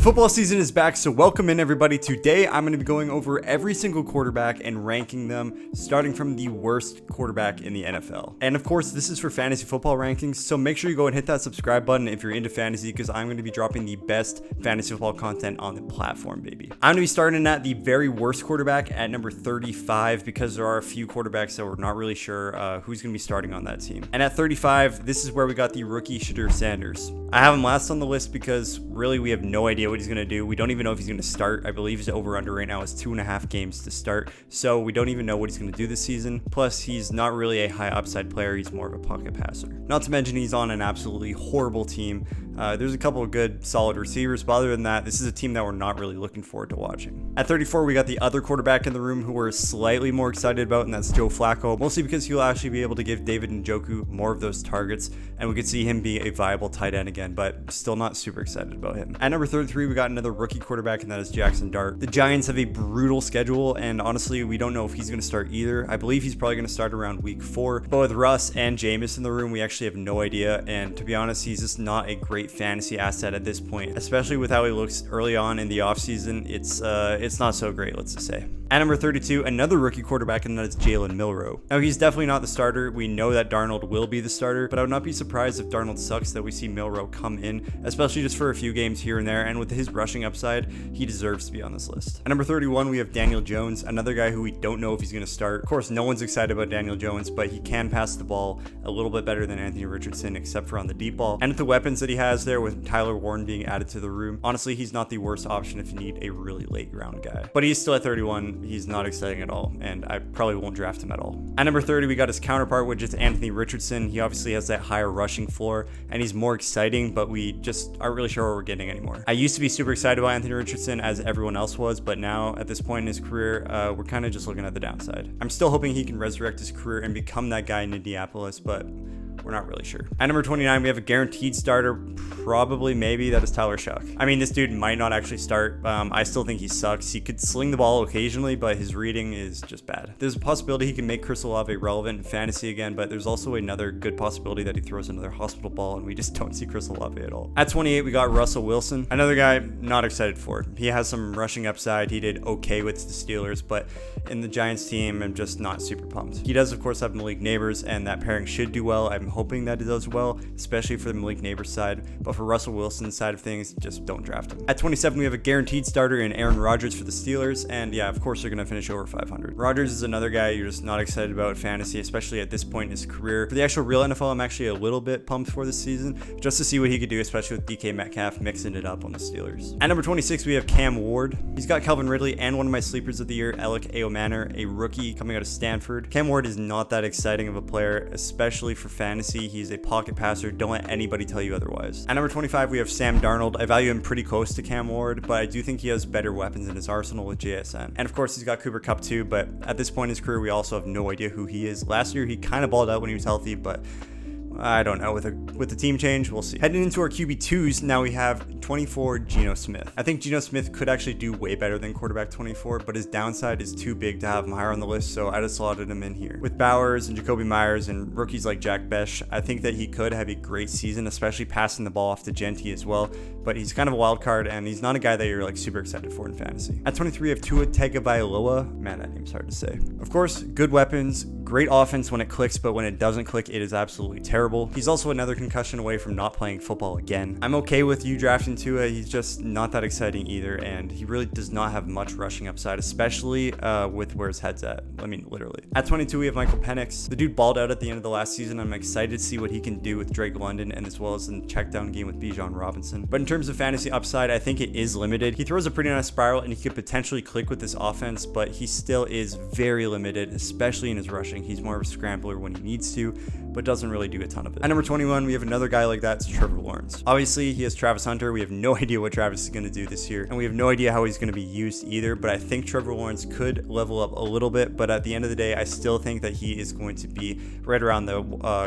Football season is back, so welcome in everybody. Today I'm going to be going over every single quarterback and ranking them, starting from the worst quarterback in the NFL. And of course, this is for fantasy football rankings, so make sure you go and hit that subscribe button if you're into fantasy, because I'm going to be dropping the best fantasy football content on the platform, baby. I'm going to be starting at the very worst quarterback at number 35, because there are a few quarterbacks that we're not really sure who's going to be starting on that team. And at 35, this is where we got the rookie Shedeur Sanders. I have him last on the list because really we have no idea what he's going to do. We don't even know if he's going to start. I believe his over-under right now is 2.5 games to start. So we don't even know what he's going to do this season. Plus, he's not really a high upside player. He's more of a pocket passer. Not to mention he's on an absolutely horrible team. There's a couple of good, solid receivers, but other than that, this is a team that we're not really looking forward to watching. At 34, we got the other quarterback in the room who we're slightly more excited about, and that's Joe Flacco, mostly because he'll actually be able to give David Njoku more of those targets, and we could see him be a viable tight end again, but still not super excited about him. At number 33, we got another rookie quarterback, and that is Jackson Dart. The Giants have a brutal schedule, and honestly, we don't know if he's going to start either. I believe he's probably going to start around week 4, but with Russ and Jameis in the room, we actually have no idea, and to be honest, he's just not a great fantasy asset at this point, especially with how he looks early on in the offseason. It's not so great, let's just say. At number 32, another rookie quarterback, and that is Jalen Milroe. Now, he's definitely not the starter. We know that Darnold will be the starter, but I would not be surprised if Darnold sucks that we see Milroe come in, especially just for a few games here and there, and with his rushing upside, he deserves to be on this list. At number 31, we have Daniel Jones, another guy who we don't know if he's going to start. Of course, no one's excited about Daniel Jones, but he can pass the ball a little bit better than Anthony Richardson, except for on the deep ball. And with the weapons that he has there, with Tyler Warren being added to the room, honestly, he's not the worst option if you need a really late round guy. But he's still at 31. He's not exciting at all, and I probably won't draft him at all. At number 30, we got his counterpart, which is Anthony Richardson. He obviously has that higher rushing floor, and he's more exciting, but we just aren't really sure what we're getting anymore. I used to be super excited about Anthony Richardson, as everyone else was, but now at this point in his career, we're kind of just looking at the downside. I'm still hoping he can resurrect his career and become that guy in Indianapolis, but we're not really sure. At number 29, we have a guaranteed starter, probably, maybe, that is Tyler Shuck. I mean, this dude might not actually start. I still think he sucks. He could sling the ball occasionally, but his reading is just bad. There's a possibility he can make Chris Olave relevant in fantasy again, but there's also another good possibility that he throws another hospital ball, and we just don't see Chris Olave at all. At 28, we got Russell Wilson, another guy not excited for. He has some rushing upside. He did okay with the Steelers, but in the Giants team, I'm just not super pumped. He does, of course, have Malik Neighbors, and that pairing should do well. I'm hoping that it does well, especially for the Malik Neighbors side, but for Russell Wilson's side of things, just don't draft him. At 27, we have a guaranteed starter in Aaron Rodgers for the Steelers, and yeah, of course, they're going to finish over 500. Rodgers is another guy you're just not excited about in fantasy, especially at this point in his career. For the actual real NFL, I'm actually a little bit pumped for this season, just to see what he could do, especially with DK Metcalf mixing it up on the Steelers. At number 26, we have Cam Ward. He's got Calvin Ridley and one of my sleepers of the year, Alec Aomanor, a rookie coming out of Stanford. Cam Ward is not that exciting of a player, especially for fantasy. He's a pocket passer. Don't let anybody tell you otherwise. At number 25, we have Sam Darnold. I value him pretty close to Cam Ward, but I do think he has better weapons in his arsenal with JSN. And of course, he's got Cooper Kupp too, but at this point in his career, we also have no idea who he is. Last year, he kind of balled out when he was healthy, but I don't know. With the team change, we'll see. Heading into our QB2s, now we have 24, Geno Smith. I think Geno Smith could actually do way better than quarterback 24, but his downside is too big to have him higher on the list, so I just slotted him in here. With Bowers and Jacoby Myers and rookies like Jack Besh, I think that he could have a great season, especially passing the ball off to Genty as well, but he's kind of a wild card, and he's not a guy that you're like super excited for in fantasy. At 23, we have Tua Tagovailoa. Man, that name's hard to say. Of course, good weapons, great offense when it clicks, but when it doesn't click, it is absolutely terrible. He's also another concussion away from not playing football again. I'm okay with you drafting Tua. He's just not that exciting either, and he really does not have much rushing upside, especially with where his head's at. I mean, literally. At 22, we have Michael Penix. The dude balled out at the end of the last season. I'm excited to see what he can do with Drake London, and as well as in the check down game with Bijan Robinson. But in terms of fantasy upside, I think it is limited. He throws a pretty nice spiral, and he could potentially click with this offense, but he still is very limited, especially in his rushing. He's more of a scrambler when he needs to, but doesn't really do a ton of it. At number 21, we have another guy like that. It's Trevor Lawrence. Obviously, he has Travis Hunter. We have no idea what Travis is going to do this year, and we have no idea how he's going to be used either, but I think Trevor Lawrence could level up a little bit, but at the end of the day, I still think that he is going to be right around the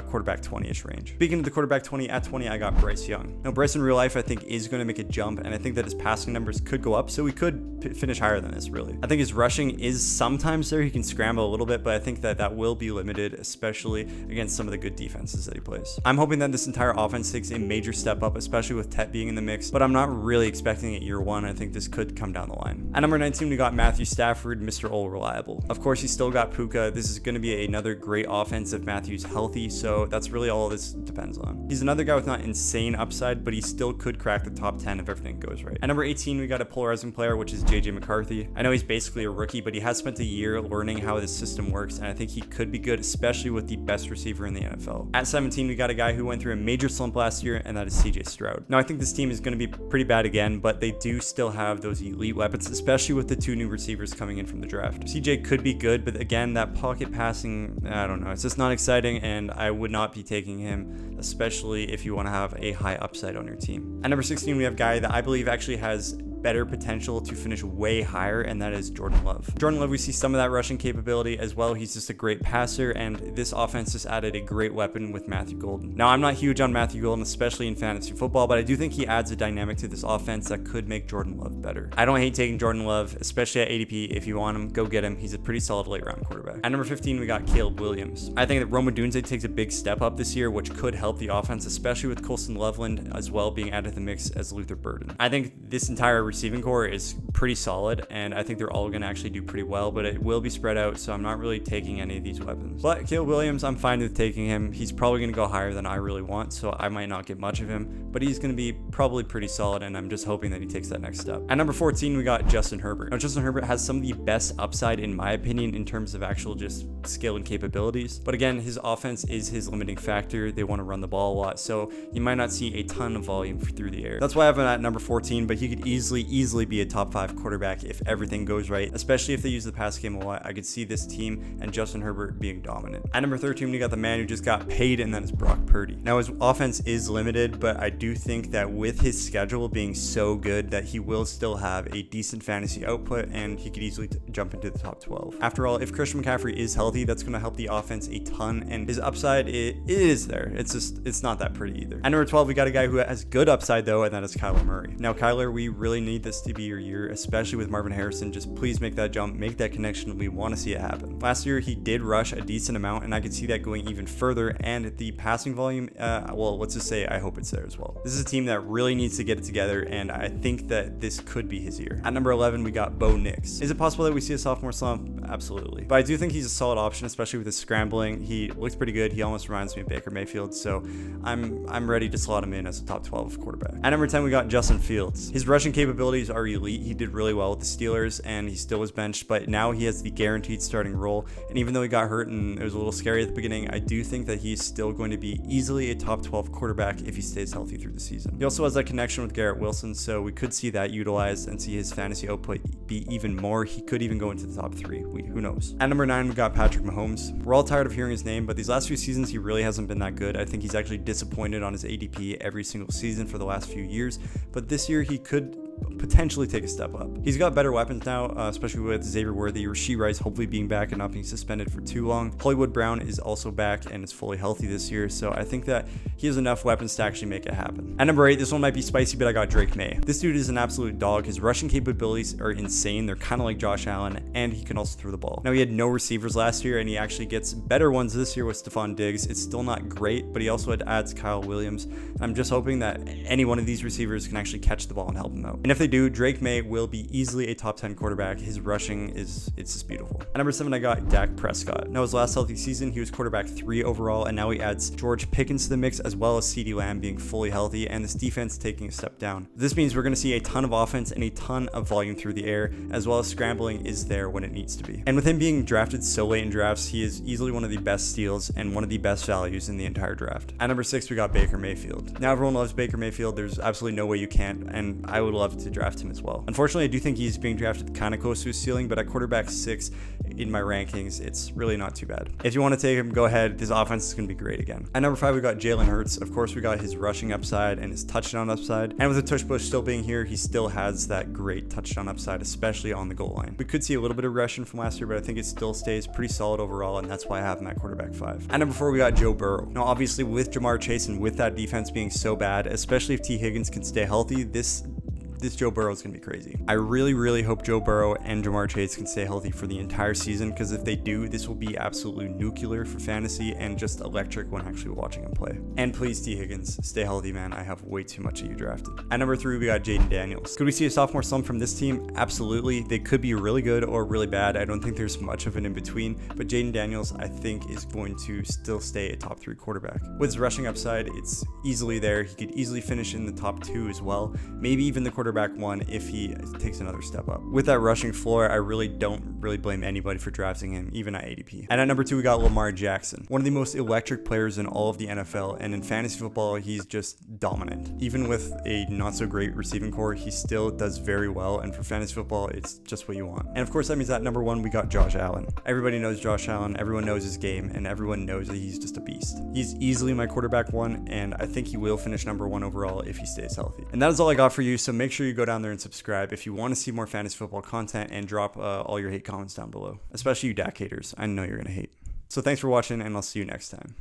quarterback 20-ish range. Speaking of the quarterback 20, at 20, I got Bryce Young. Now, Bryce in real life, I think, is going to make a jump, and I think that his passing numbers could go up, so we could finish higher than this, really. I think his rushing is sometimes there. He can scramble a little bit, but I think that will be limited, especially against some of the good defenses that he plays. I'm hoping that this entire offense takes a major step up, especially with Tet being in the mix, but I'm not really expecting it year one. I think this could come down the line. At number 19, we got Matthew Stafford, Mr. All Reliable. Of course, he's still got Puka. This is going to be another great offense if Matthew's healthy, so that's really all this depends on. He's another guy with not insane upside, but he still could crack the top 10 if everything goes right. At number 18, we got a polarizing player, which is JJ McCarthy. I know he's basically a rookie, but he has spent a year learning how this system works, and I think he could be good, especially with the best receiver in the NFL. At 17, we got a guy who went through a major slump last year, and that is CJ Stroud. Now, I think this team is going to be pretty bad again, but they do still have those elite weapons, especially with the 2 new receivers coming in from the draft. CJ could be good, but again, that pocket passing, I don't know, it's just not exciting, and I would not be taking him, especially if you want to have a high upside on your team. At number 16, we have a guy that I believe actually has better potential to finish way higher, and that is Jordan Love. Jordan Love, we see some of that rushing capability as well. He's just a great passer, and this offense just added a great weapon with Matthew Golden. Now, I'm not huge on Matthew Golden, especially in fantasy football, but I do think he adds a dynamic to this offense that could make Jordan Love better. I don't hate taking Jordan Love, especially at ADP. If you want him, go get him. He's a pretty solid late round quarterback. At number 15, we got Caleb Williams. I think that Rome Odunze takes a big step up this year, which could help the offense, especially with Colston Loveland as well being added to the mix as Luther Burden. I think this entire receiving core is pretty solid, and I think they're all going to actually do pretty well, but it will be spread out, so I'm not really taking any of these weapons. But Caleb Williams, I'm fine with taking him. He's probably going to go higher than I really want, so I might not get much of him, but he's going to be probably pretty solid, and I'm just hoping that he takes that next step. At number 14, we got Justin Herbert. Now, Justin Herbert has some of the best upside, in my opinion, in terms of actual just skill and capabilities, but again, his offense is his limiting factor. They want to run the ball a lot, so you might not see a ton of volume through the air. That's why I have him at number 14, but he could easily be a top 5 quarterback if everything goes right, especially if they use the pass game a lot. I could see this team and Justin Herbert being dominant. At number 13, we got the man who just got paid, and that is Brock Purdy. Now, his offense is limited, but I do think that with his schedule being so good that he will still have a decent fantasy output, and he could easily jump into the top 12. After all, if Christian McCaffrey is healthy, that's going to help the offense a ton, and his upside it is there. It's not that pretty either. At number 12, we got a guy who has good upside though, and that is Kyler Murray. Now, Kyler, we really need this to be your year, especially with Marvin Harrison. Just please make that jump, make that connection. We want to see it happen. Last year, he did rush a decent amount, and I could see that going even further, and the passing volume, well, let's just say I hope it's there as well. This is a team that really needs to get it together, and I think that this could be his year. At number 11, we got Bo Nix. Is it possible that we see a sophomore slump? Absolutely. But I do think he's a solid option, especially with his scrambling. He looks pretty good. He almost reminds me of Baker Mayfield, so I'm ready to slot him in as a top 12 quarterback. At number 10, we got Justin Fields. His rushing capabilities are elite. He did really well with the Steelers, and he still was benched, but now he has the guaranteed starting role, and even though he got hurt and it was a little scary at the beginning, I do think that he's still going to be easily a top 12 quarterback if he stays healthy through the season. He also has that connection with Garrett Wilson, so we could see that utilized and see his fantasy output be even more. He could even go into the top 3. Who knows? At number 9, we got Patrick Mahomes. We're all tired of hearing his name, but these last few seasons, he really hasn't been that good. I think he's actually disappointed on his ADP every single season for the last few years, but this year he could potentially take a step up. He's got better weapons now, especially with Xavier Worthy, Rashee Rice hopefully being back and not being suspended for too long. Hollywood Brown is also back and is fully healthy this year, so I think that he has enough weapons to actually make it happen. At number 8, this one might be spicy, but I got Drake May. This dude is an absolute dog. His rushing capabilities are insane. They're kind of like Josh Allen, and he can also throw the ball. Now, he had no receivers last year, and he actually gets better ones this year with Stephon Diggs. It's still not great, but he also adds Kyle Williams. I'm just hoping that any one of these receivers can actually catch the ball and help him out. And if they do, Drake May will be easily a top 10 quarterback. His rushing it's just beautiful. At number 7, I got Dak Prescott. Now, his last healthy season, he was quarterback 3 overall, and now he adds George Pickens to the mix, as well as CeeDee Lamb being fully healthy, and this defense taking a step down. This means we're going to see a ton of offense and a ton of volume through the air, as well as scrambling is there when it needs to be. And with him being drafted so late in drafts, he is easily one of the best steals and one of the best values in the entire draft. At number 6, we got Baker Mayfield. Now, everyone loves Baker Mayfield. There's absolutely no way you can't, and I would love to draft him as well. Unfortunately, I do think he's being drafted kind of close to his ceiling, but at quarterback 6 in my rankings, it's really not too bad. If you want to take him, go ahead. His offense is going to be great again. At number 5, we got Jalen Hurts. Of course, we got his rushing upside and his touchdown upside. And with the tush push still being here, he still has that great touchdown upside, especially on the goal line. We could see a little bit of regression from last year, but I think it still stays pretty solid overall, and that's why I have him at quarterback 5. At number 4, we got Joe Burrow. Now, obviously, with Jamar Chase and with that defense being so bad, especially if T. Higgins can stay healthy, this this Joe Burrow is going to be crazy. I really, really hope Joe Burrow and Ja'Marr Chase can stay healthy for the entire season, because if they do, this will be absolutely nuclear for fantasy and just electric when actually watching him play. And please, T. Higgins, stay healthy, man. I have way too much of you drafted. At number 3, we got Jayden Daniels. Could we see a sophomore slump from this team? Absolutely. They could be really good or really bad. I don't think there's much of an in between, but Jayden Daniels, I think, is going to still stay a top 3 quarterback. With his rushing upside, it's easily there. He could easily finish in the top 2 as well, maybe even the quarterback 1 if he takes another step up. With that rushing floor, I really don't blame anybody for drafting him, even at ADP. And at number 2, we got Lamar Jackson, one of the most electric players in all of the NFL, and in fantasy football, he's just dominant. Even with a not so great receiving core, he still does very well, and for fantasy football, it's just what you want. And of course, that means at number 1, we got Josh Allen. Everybody knows Josh Allen, everyone knows his game, and everyone knows that he's just a beast. He's easily my quarterback 1, and I think he will finish number 1 overall if he stays healthy. And that is all I got for you, so make sure you go down there and subscribe if you want to see more fantasy football content, and drop all your hate comments down below, especially you Dak haters. I know you're gonna hate. So thanks for watching, and I'll see you next time.